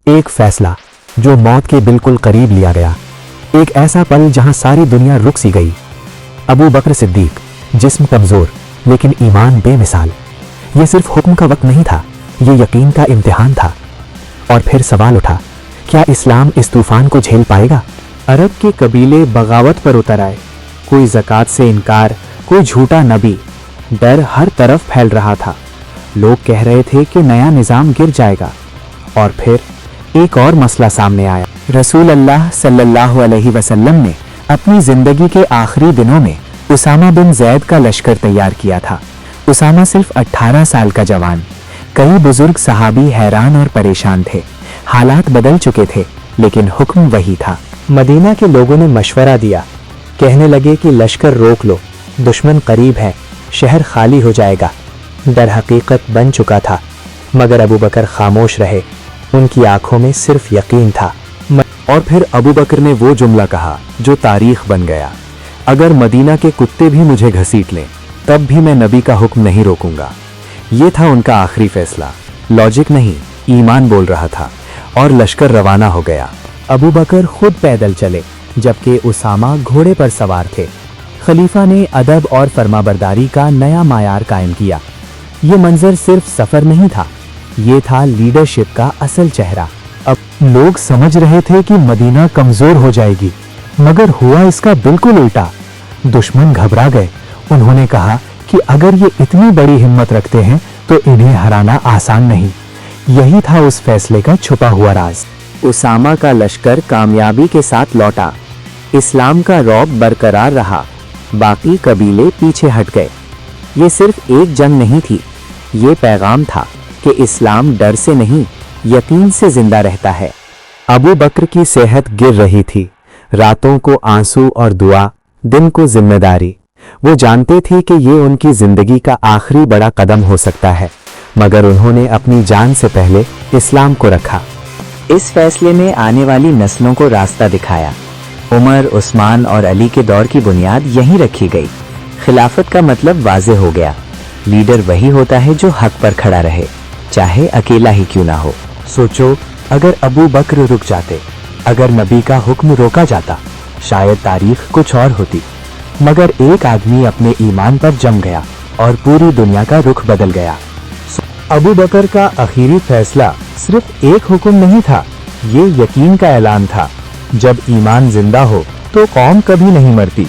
ایک फैसला जो मौत के बिल्कुल करीब लिया गया, एक ऐसा पल जहां सारी दुनिया रुक सी गई। अबू बकर सिद्दीक, जिस्म कमजोर लेकिन ईमान बेमिसाल। ये सिर्फ हुक्म का वक्त नहीं था, ये यकीन का इम्तिहान था। और फिर सवाल उठा, क्या इस्लाम इस तूफान को झेल पाएगा? अरब के कबीले बगावत पर उतर आए, कोई ज़कात से इनकार, कोई झूठा नबी। डर हर तरफ फैल रहा था। लोग कह रहे थे कि नया निज़ाम गिर जाएगा। और फिर एक और मसला सामने आया। रसूल अल्लाह सल्लल्लाहु अलैहि वसल्लम ने अपनी ज़िंदगी के आखिरी दिनों में उसामा बिन ज़ैद का लश्कर तैयार किया था। उसामा सिर्फ 18 साल का जवान। कई बुजुर्ग सहाबी हैरान और परेशान थे। हालात बदल चुके थे, लेकिन हुक्म वही था। मदीना के लोगों ने मशवरा दिया, कहने लगे कि लश्कर रोक लो, दुश्मन करीब है, शहर खाली हो जाएगा। डर हकीकत बन चुका था, मगर अबू बकर खामोश रहे। उनकी आंखों में सिर्फ यकीन था। और फिर अबू बकर ने वो जुमला कहा जो तारीख बन गया, अगर मदीना के कुत्ते भी मुझे घसीट लें तब भी मैं नबी का हुक्म नहीं रोकूंगा। ये था उनका आखिरी फैसला। लॉजिक नहीं, ईमान बोल रहा था। और लश्कर रवाना हो गया। अबू बकर खुद पैदल चले, जबकि उसामा घोड़े पर सवार थे। खलीफा ने अदब और फरमाबरदारी का नया मायार कायम किया। ये मंजर सिर्फ सफर नहीं था, ये था लीडरशिप का असल चेहरा। अब लोग समझ रहे थे कि मदीना कमजोर हो जाएगी, मगर हुआ इसका बिल्कुल उल्टा। दुश्मन घबरा गए। उन्होंने कहा कि अगर ये इतनी बड़ी हिम्मत रखते हैं तो इन्हें हराना आसान नहीं। यही था उस फैसले का छुपा हुआ राज। उसामा का लश्कर कामयाबी के साथ लौटा। इस्लाम का रौब बरकरार रहा। बाकी कबीले पीछे हट गए। ये सिर्फ एक जंग नहीं थी, ये पैगाम था कि इस्लाम डर से नहीं, यकीन से जिंदा रहता है। अबू बकर की सेहत गिर रही थी। रातों को आंसू और दुआ, दिन को जिम्मेदारी। वो जानते थे कि ये उनकी जिंदगी का आखिरी बड़ा कदम हो सकता है, मगर उन्होंने अपनी जान से पहले इस्लाम को रखा। इस फैसले ने आने वाली नस्लों को रास्ता दिखाया। उमर, उस्मान और अली के दौर की बुनियाद यहीं रखी गई। खिलाफत का मतलब वाज़ेह हो गया, लीडर वही होता है जो हक पर खड़ा रहे, चाहे अकेला ही क्यों ना हो। सोचो, अगर अबू बकर रुक जाते, अगर नबी का हुक्म रोका जाता, शायद तारीख कुछ और होती। मगर एक आदमी अपने ईमान पर जम गया और पूरी दुनिया का रुख बदल गया। अबू बकर का आखिरी फैसला सिर्फ एक हुक्म नहीं था, ये यकीन का ऐलान था। जब ईमान जिंदा हो तो कौम कभी नहीं मरती।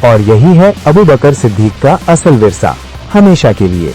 और यही है अबू बकर सिद्दीक का असल विरसा, हमेशा के लिए।